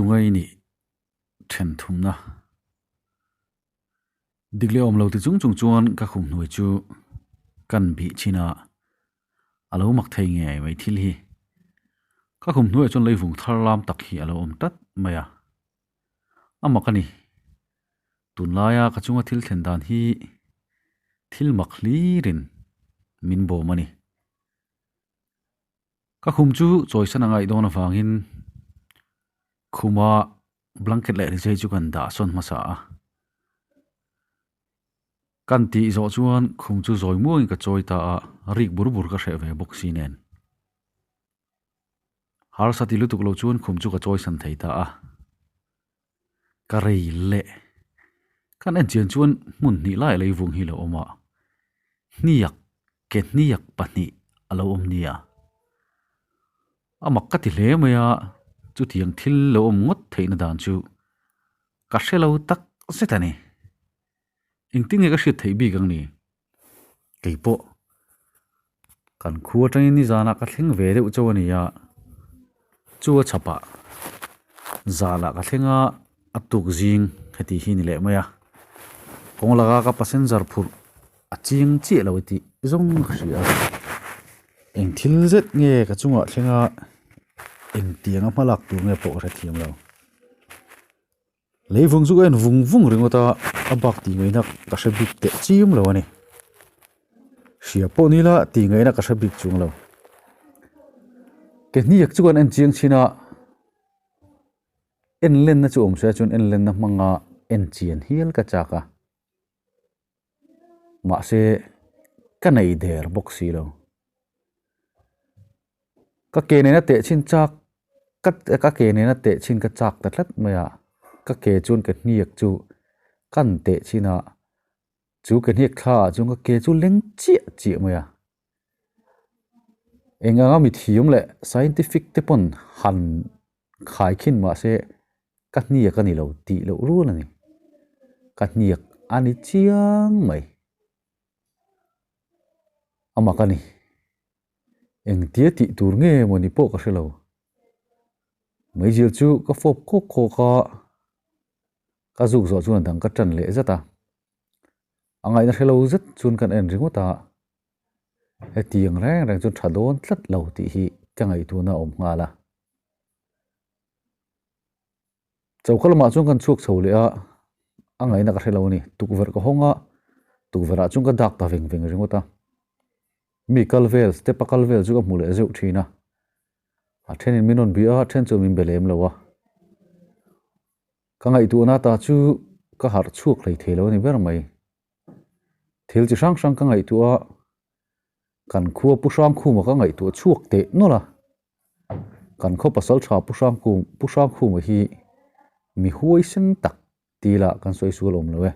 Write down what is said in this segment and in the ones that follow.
Nge I Nih then thum na digle om lo ti chung chuan ka khum hnui chu kan bi china alo mak thei nge mai thil hi ka khum hnui chon leivung thar lam tak hi alo om tat maya amakani tunlaya ka chunga thil thlen dan hi thil makhlirin min bo mani ka khum chu choice na ngai dona wangin khuma blanket le ri chu kan da son masa kan ti zo chuan khum chu zoi muang ka choi ta rik bur bur ka hre ve bok si nen har sa ti lutuk lo chuan khum chu ka choi san thei ta ka rei le kan en chian chuan mun ni lai leivung hi lo oma niyak ket niyak pani alo om nia amak ka ti hle maya chu tiang thil lo om ngot theina dan chu ka hrelo tak setani ingting e ka hriat thei bi gang ni keipo kan khuwa tangin ni zana ka thleng ve deuh chawani ya chuwa chapa zala ka thlenga atuk jing heti hi ni le maya konglaga ka passenger phur aching chi lo ti zong khria eng thil zet nge ka chunga thlenga eng tianga malak tu nge po ra thiam lo leivung zu en vung vung ringota abak ti ngeina ka hrebik te chim lo ani hria po ni la ti ngeina ka hrebik chung lo ke niak chuan en chiang china en len na chu om sa chun en len na manga en chian hial ka chaka ma se ka nei der boxi lo ka ke ne na te chin chak ka ke ne na te chin ka chak ta thlat maya ka ke chun ka niak chu kan te china chu ka niak kha chu ka ke chu leng chi maya enga mi thium le scientific te pon han khai khin ma se ka niak ani lo ti lo ru na ni ka niak ani chiang mai ama ka ni eng tia ti tur nge moni po ka hrelo mai jil chu ka fop kho ka zuk zo chuan dang ka tan le zata angai na hrelo zat chun kan en ringota he tiang reng chun thadon tlat lo ti hi ka ngai tu na om nga la chawkhal ma chung kan chuak chho le a angai na ka hrelo ni tukver ka honga tukvera chung ka dak ta veng ringota mi kalvel step kalvel chu ka mule zeu thina a thenin minon bia then chu min belem lowa ka ngai tu na ta chu ka har chuak lei thelo ni ber mai thil chi sang ka ngai tu a kan khuwa pusang khu ma ka ngai tu chuak te nola kan kho pasal tha pusang khu ma hi mi huai sen tak tila kan soi su lom lowe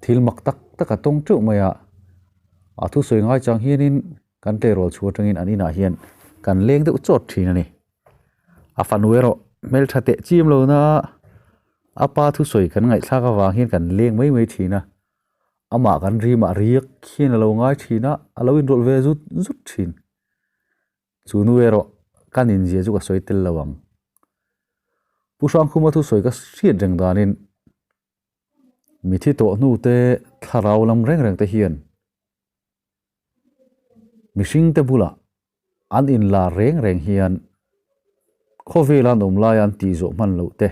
thil mak tak ka tong chu maya a thu soi ngai chang hianin kan te rol chu tangin anina hian kan leng de chot thina ni a fanwero mel thate chim lo na apa thu soi kan ngai thla ka wang hian kan leng mai thina ama kan ri ma riak khian lo ngai thina aloin rol ve zut thin chu nuero kan in je chu ka soi tel lawang pusang khuma thu soi ka hriat reng danin mi thi to nu te tharau lam reng te hian mishing te bula an in la reng hian khovelan om layan ti zo man lo te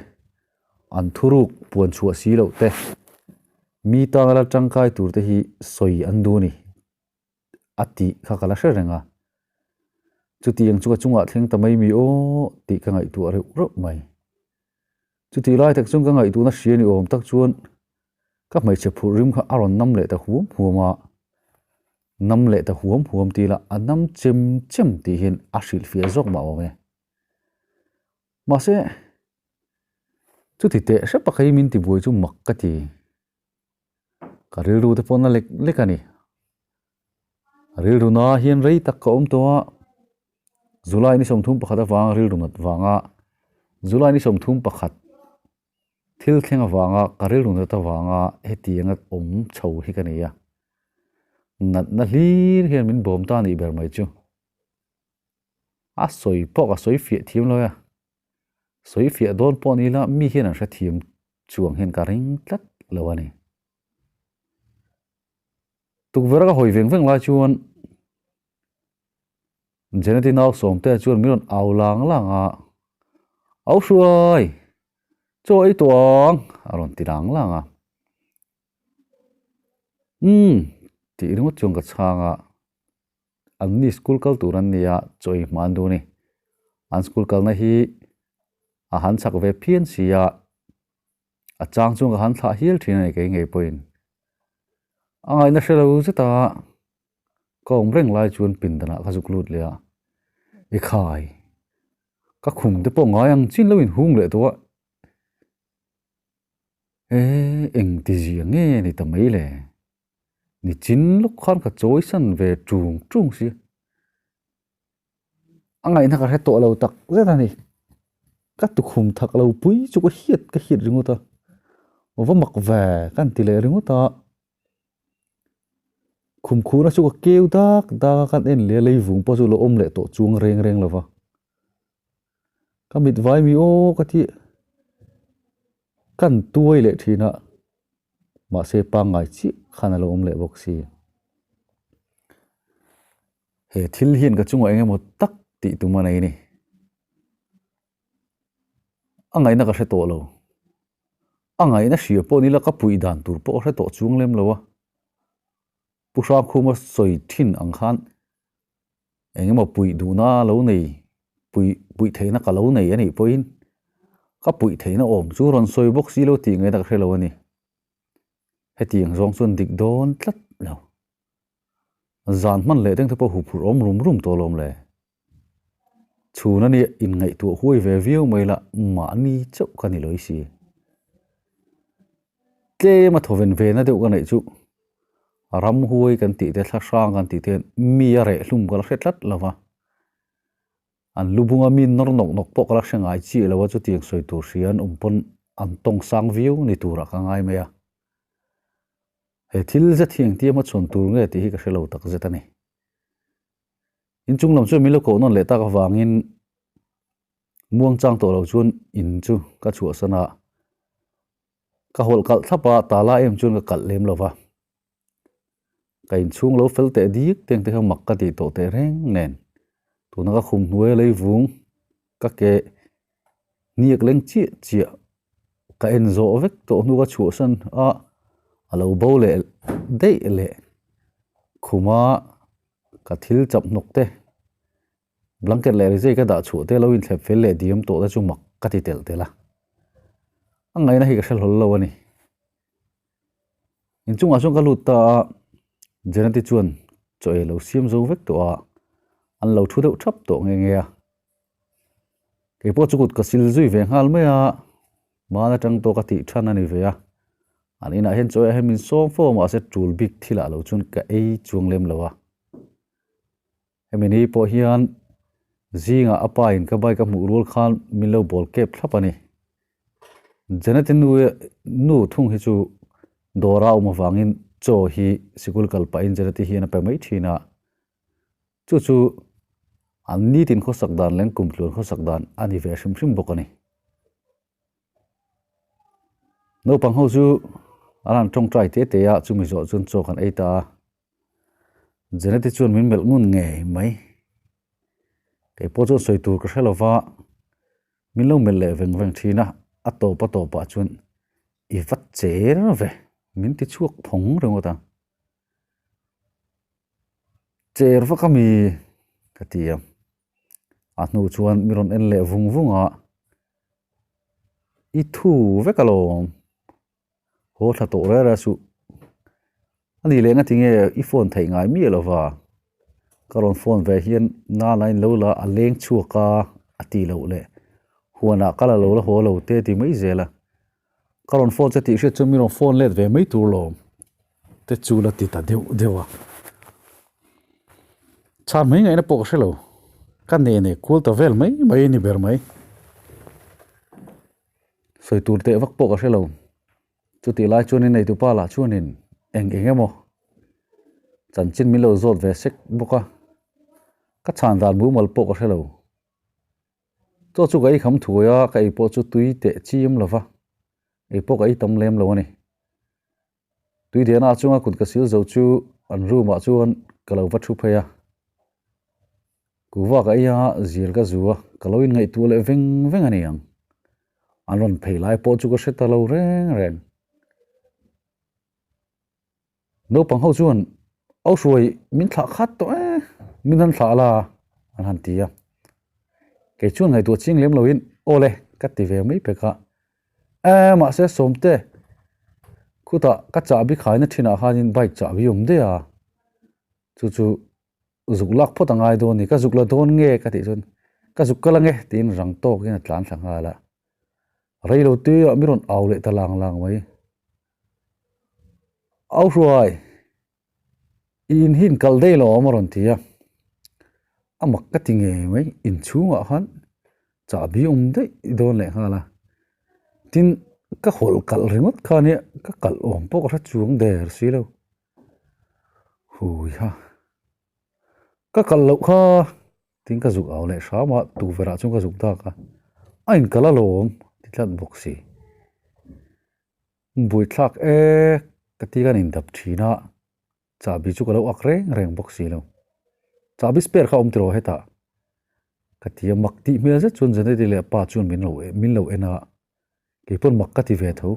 an thuruk puan chua si lo te mi tangala tangkai tur te hi soi an du ni ati kha kala hrenga chuti ang chuka chunga thleng tamai mi o ti ka ngai tu ro mai chuti lai tak chung ka ngai tu na hria ni om tak chuan ka mai che phur rim kha aron nam le ta huama nam le ta huam ti la anam chem ti hin a hril fia zok ma ome ma se chuti te hre pakai min ti boi chu mak ka ti ka ril ru te pon na lekani ril ru na hian rei tak ka om to Zulai ni som thum pakhat awang ril runat wanga Zulai ni som thum pakhat thil thlenga wanga karil runat awanga heti anga om chho hi kania nat na hlir hian min bom ta ni ber mai chu a soi po ka soi fi thim lo ya soi fia don pon ni la mi hian an hra thiam chuang hen ka ring tlat lo ani tukvera ka hoi veng veng la chuan geneti naw som te chuan miron aw lang langa aw hruai cho ei tuang aron tirang langa ti ringot chung ka changa an ni school kal turan nia choi man du ni an school kal na hi a han chak ve phian sia a chang chung han thla hil thina nei ke ngei point angai na shelo zeta kong reng lai chuan pin dana ka zuklut lia e khai ka khum te po ngai ang chin lo in hung le to eng ti ji nge ni ta mai le ni chin luk khan ka choi san ve chung chung si angai na ka he to lo tak zeta ni ka tu khum thak lo pui chu ko ka hiat ringota wa mak ve kan ti le ringota khum khu na chu ko keu dak da kan en le lei vung po chu lo om le to chung reng reng lova ka mit vai mi o ka ti kan tuai le thina ma se pa ngai chi khana lo om le bok si he thil hian ka chunga enge mo tak ti tu ma nei ni angai na ka hre to lo angai na hria po ni la ka pui dan tur po hre to chung lem lo wa pusha khuma soi thin ang khan enge mo pui du na lo nei pui theina ka lo nei ani poin ka pui theina om chu ron soi bok si lo ti ngai da hre lo ani hetiang zong chun dik don tlat lo zan man le teng po hu phur om rum to lom le chuna ni in ngai tu huai ve viu mai la ma ni chau ka ni loi si ke ma thoven ve na deu ka nei chu ram huai kan ti te thla sang kan ti te mi a re hlum ka hret lat lova an lubunga min nor nok po ka hrengai chi lawa chu tiang soi tur rian umpon an tong sang viu ni tura ka ngai me a he thil za thiang ti ma chon tur nge ti hi ka hrelo tak zeta ni in chung lam chu mi lo ko non le ta ka wangin muang chang to lo chun in chu ka chu sana ka hol kal thapa tala em chun ka kal lem lova ka in chung lo fel te dik teng te ha mak ka ti to te reng nen tu na ka khum nuai lei vung ka ke niak leng chi chia ka en zo vek to nu ka chu san a alo bo le dei le khuma ka thil chap nok te blanket le rizai ka da chu te lo in thlep fel le diam to da chu mak ka ti tel te la angai na hi ka hel hol lo ani in chung a chung ka lut ta geneti chuan choi lo siam zo vek to a an lo thu deuh thap to nge nge a ke po chukut ka sil zui ve ngal me a mana tang to ka ti than ani ve a an ina hen choi hemin som fo ma se tul big thila lo chun ka ei chung lem lo a hemini po hian zinga apa in ka bai ka mu rul khan milo bol kep thlapani geneti nu thung hi chu dora uma wangin cho hi sikul kal pa in geneti hi na pe mai thina chu an ni tin kho sak dan leng kum tlur kho sak dan ani ve shim bokani no pang ho chu alan tong trai te ya chu mi zo chun cho kan eita geneti chun min mel ngun nge mai ke po chu soi tur ka helova min lo mel le veng thina ato pa chun I vat cher ve min ti chuak phong rengota cher va kami katia anu chuan miron en le vunga I thu ve kalom ho tha to ra su ani le nga tinge I phone thai ngai mi lova karon phone ve hian na line lo la a leng chuaka ati lo le huana kala lo la ho lo te ti mai zela karon phone che ti hre chu miron phone let ve mai tur lo te chu la ti ta dewa chan mai ngai na pok hre lo kan ne kul ta vel mai ni ber mai soi tur te vak pok hre lo chu ti lai chuan nei tu pa la chuan in emo chan chin mi lo zot ve sek boka ka chan dan mu mal pok hre lo cho chu gai kham thuya kai po chu tui te chim lova ei po kai tam lem lo ani tui de na chunga kut ka sil zo chu an ru ma chuan kalo va thu phaya kuwa ka ya zir ka zuwa kaloin ngai tu le veng veng ani ang anon pheilai po chu ko seta lo reng reng no pang ho chuan au suai min thla khat to min han thla la an han tia ke chuan ngai tu ching lem loin ole ka ti ve mai pe ka ma se somte khuta ka cha bi khai na thina hanin bike cha bi de a chu chu zuklak photangai do ni ka zukla don nge ka ti chun ka zukala nge tin rang to ki na tlan thanga la reilo ti amiron aule ta lang lang mai au ruai in hin kal dei lo amaron tia amak ka ti nge mai in chunga han cha bi de don le hala tin ka hol kal ringot khania ka kal om pok ra chuang der silo hui ha ka kal lo kha tin ka zuk aw le sama tu vera chung ka zuk ta ka ain kala lom titlat boxi bui thlak ka ti gan in dap thina cha bi chu ka lo ak reng boxi lo cha bi spare kha om tro heta ka ti mak ti me za chun jane ti le pa chun min lo ena ke pon mak ka ti ve tho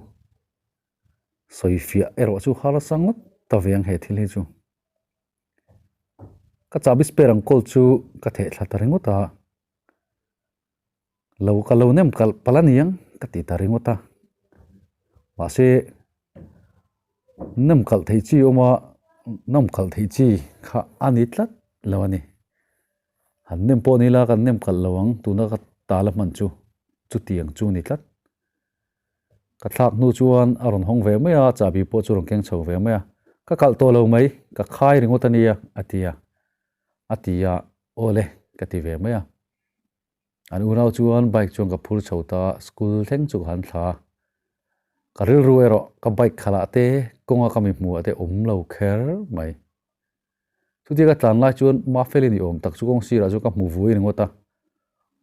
soi fia ero chu hala sangot ta veng he thil hi chu ka chabis perang kol chu ka the thlatharingota lo nem kal palaniang ka ti taringota wa se nam kal thei chi oma nam kal thei chi kha ani tlat lawani han nem po ni la kan nem kal lawang tuna ka tala man chu tiang chu ni tlat ka thak nu chuan aron hong ve mai a chabi po chu rong keng chho ve mai a ka kal to lo mai ka khai ringotania atia ole ka ti ve mai a an urau chuan bike chuan ka phur chhota school theng chu han thla ka ril ruero ka bike khala te konga ka mi hmu ate lo kher mai chuti ka tlan lai chuan ma feli ni om tak chu kong sira chu ka hmu vui ringota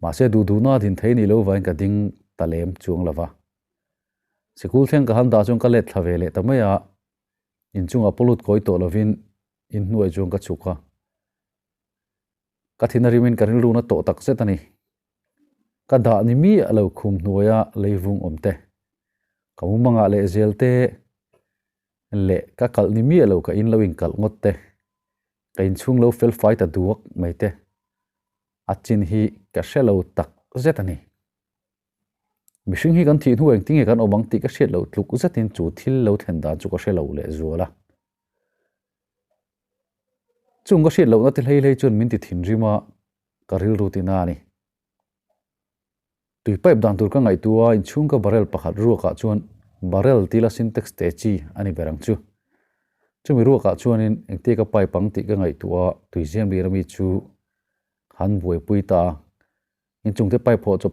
ma se du na din thei ni lo vain ka ding talem chuang lova school theng ka han da chung ka let thlave le tamaya in chung apolut koi to lovin in nuai chung ka chuka ka thinari min ka ru na to tak setani ka da ni mi alo khum nuaya leivung omte ka manga le zelte le ka kal ni mi alo ka in lowing kal ngotte ka in chung lo fel fight a duak maite achin hi ka shelo tak zetani mishing hi kan thi nu eng tinge kan obang ti ka shet lo tluk zatin chu thil lo thlen da chu ka shelo le zuala chung ka shet lo na ti hlei chun min ti thin rima ka ril rutina ni tui pipe dan tur ka ngai tua in chung ka barrel pakhat ruaka chuan barrel tila syntax te chi ani berang chu chumi ruaka chuan in engte ka pipe pang ti ka ngai tua tui zem bi rami chu han buai puita in chung te pipe ho chop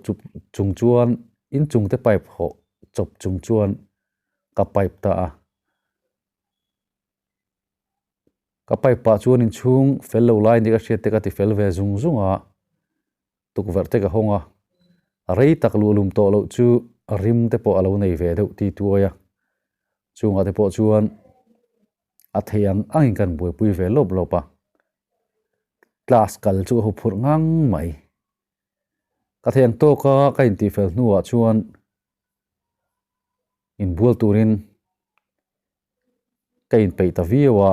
chung chuan in chung te pipe ho chop chung chuan ka pipe ta ka pipe pa chuan in chung fel lo line ni ka hriat te ka ti fel ve zunga tuk ver te ka honga rei tak lulum to lo chu rim te po alo nei ve deuh ti tuaya chunga te po chuan a theiang angin kan buai pui ve lopa class kal chu hu phur ngang mai ka theiang to ka in ti fel nuwa chuan in bual turin ka in peita viwa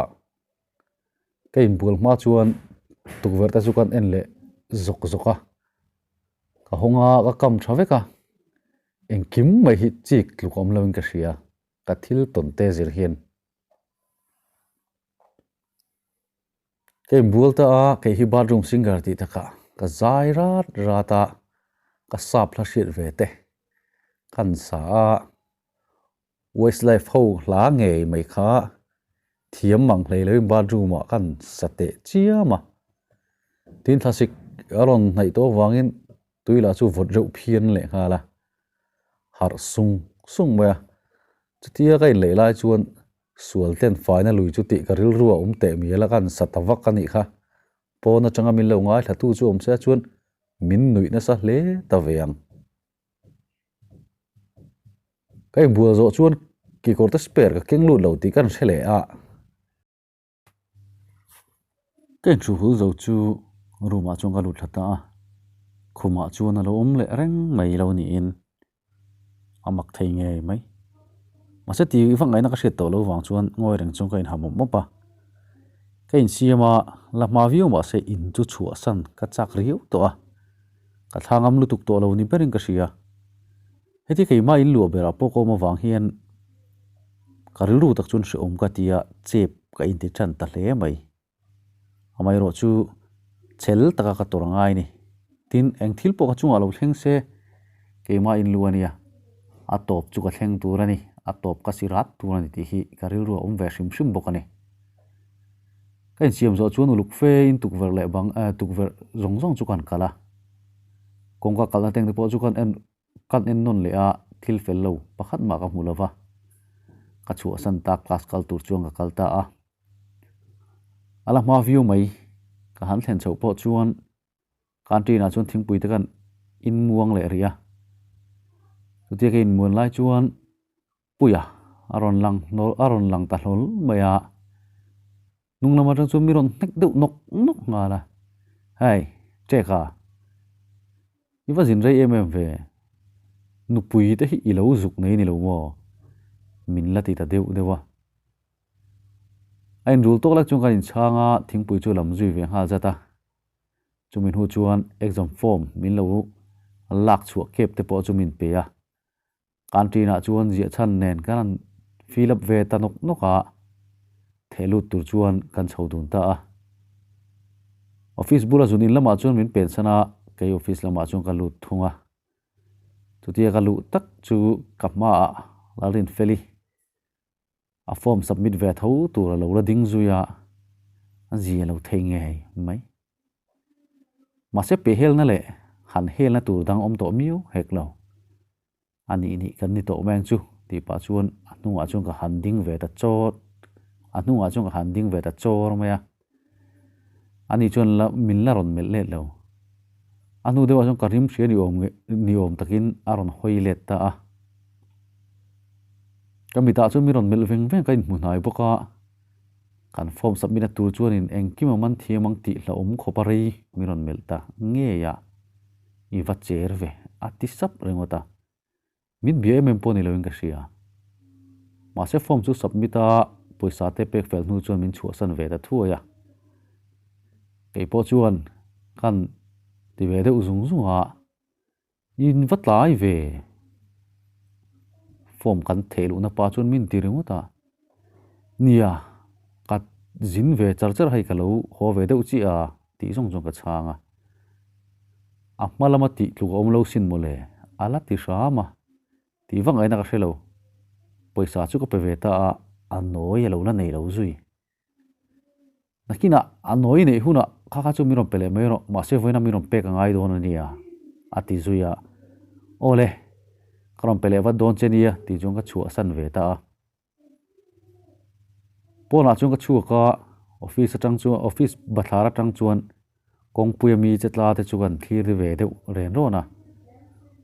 ka in bual ma chuan tuk ver ta chu kan en le zoka ka honga ka kam thaveka eng kim mai hi chik lukom lovin ka hria ka thil ton te zir hian ke bulta a ke hi bathroom singer ti taka ka zairat rata ka sap la shit ve te kan sa westlife ho hla nge mai kha thiam mang hlei lo bathroom a kan sate chiama tin thasik aron nai to wangin tuila chu vot reuh phian le hala har sung ma chutia kai le lai chuan sual ten final lui chu ti karil ruwa te mi la kan satawak ani kha pona changa min lo ngai thatu chu om se chuan min nui na sa hle ta veang cái bùa rộ chuan kỳ cổ ta spare ka keng lut lo ti kan hrele a cái chu hu zo chu ruma chung ka lut thata a khuma chuan alo om le reng mai lo ni in amak thei nge mai ma se ti wang ai na ka hret to lo wang chuan ngoi reng chung ka in hamom mopa cái in siama la ma view ma se in chu chu san ka chak riu to a ka thangam lutuk to lo ni berin ka sia heti cái ma in lu bera poko ma wang hian karilu tak chun se om ka tia chep ka in ti than ta hle mai amai ro chu chel taka ka torangai ni tin eng thil po ka chunga lo thleng se keima in luania a top chu ka thleng turani a top ka sirat turani ti hi karilu om ve hrim hrim bokani kain siam zo chuan uluk fe in tukver le bang tukver zong zong chu kan kala kongka kalna teng te po chu kan en non le a thil fel lo pakhat ma ka hmulawa ka chu asan ta class kal tur chuang ka kalta a ala ma view mai ka han thlen chho po chuan country na chuan thingpui te kan in muang le ria tutia ke in muan lai chuan puya aron lang ta hlol maya nunglama tang chu miron nek deuh nok nga la hai cheka iwa zin rei em ve nupui te hi ilo zuk nei ni lo mo min lati ta deuh dewa ain rul tok lak chung kan in changa thingpui chu lam zui ve ha zata chumin hu chuan exam form min lo lak chu kep te po chumin pe a country na chuan zia chan nen kan fill up ve ta noka thelu tur chuan kan chho dun ta a office bula zunin lama chuan min pen sana kai office lama chuan ka lut thunga chutia ka lu tak chu kapma lalin feli a form submit ve tho tur lo la ding zuya zia lo thei nge mai ma se pe hel na le han hel na tur dang om to miu hek lo ani ni kan ni to meng chu ti pa chuan anunga chuan ka han ding ve ta chot anunga chuan ka han ding ve ta chor maya ani chuan la min la ron mel le lo anu dewa chuan ka rim hria ni om takin aron hoi let ta a kamita chu mi ron mel veng veng kain hmunai boka kan form submit na tur chuan in engkima man thiamang ti hla om khopari mi ron mel ta nge ya i va cher ve ati sap rengota min bm poni lo inga sia ma se form chu submit a poisa te pek fel nu chuan min chu san ve ta thu ya kei po chuan kan ti ve de uzung zunga in vatlai ve form kan thelu na pa chuan min ti rengota nia kat zin ve char hai kalo ho ve deuh chi a ti zong zong ka changa a malama ti tlu om lo sin mole ala ti rama ti wang ai na ka hrelo poisa chu ko pe ve ta a noi lo na nei lo zui nakina a noi nei huna kha chu mi ron pele mai ro ma se voina mi ron pe ka ngai don ania ati zuya ole kron pele wa don chenia ti jong ka chu san ve ta pona chung ka chu ka office atang chu office bathara tang chuan kongpuya mi chetla te chuan thlir ve deuh ren ro na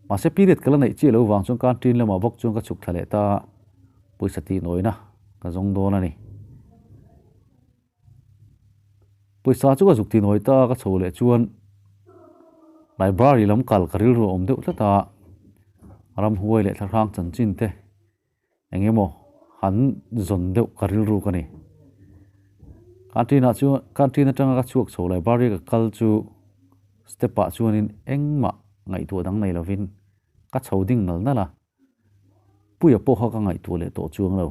ma se period kala nei chi lo wang chung kan tin lama bok chung ka chuk thale ta puisa ti noina ka zong don ani puisa chu ka zuk ti noi ta ka chole chuan library lam kal karil ro om deuh tlata ram huai le tharang chan chin te engemo han zon deuh karil ru kani kantina tanga ka chuak chho library ka kal chu step pa chuan in engma ngai tu dang nei lovin ka chho ding nal nala puya po ha ka ngai tu le to chuang lo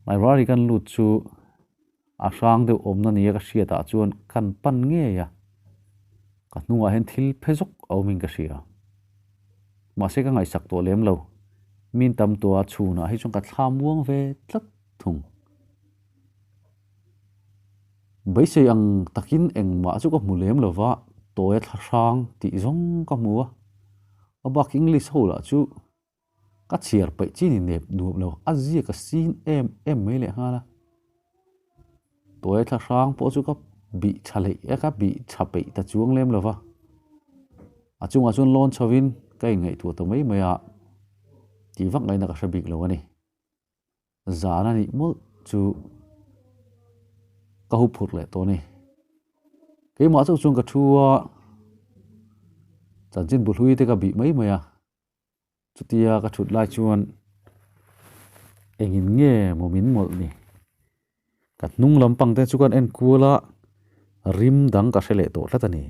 library kan lut chu a sang deuh om na nia ka hria ta chuan kan pan nge ya ka hnunga hen thil phezok awmin ka hria ma se ka ngai sak to lem lo min tam to a chuna hi chung ka thlam muang ve tlat thung bai se ang takin eng ma chu ka mulem lova toya thrang ti zong ka muwa abak english hola chu ka chiar pai chi ni nep dup lo azia ka sin em mai le hala toya thrang po chu ka bi thale ya ka bi thape ta chuang lem lova achunga chun lon chawin kai ngai thu to mai maya ti vak ngai na ka hrebik lo ani zana ni mul chu ka hu phur le to ni ke ma chu chung ka thua chanchin bu hlui te ka bi mai maya chutia ka thut lai chuan engin nge momin mol ni kat nung lampang te chukan en kula rim dang ka hrele to hlatani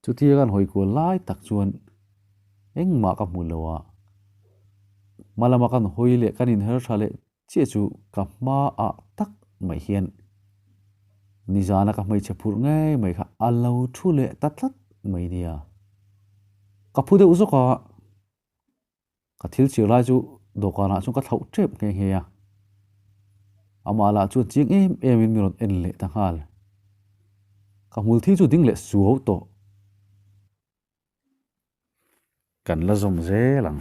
chutia kan hoi ko lai tak chuan engma ka mulowa malama kan hoile kan in her thale che chu ka ma a tak mai hian nizana ka mai chepur ngai mai kha alo thule tatlat mai nia ka phude uzoka ka thil chi lai chu dokana chu ka thau trep nge nge ya amala chu ching em in miron en le ta hal ka mul thi chu ding le su ho to kan la zom ze lang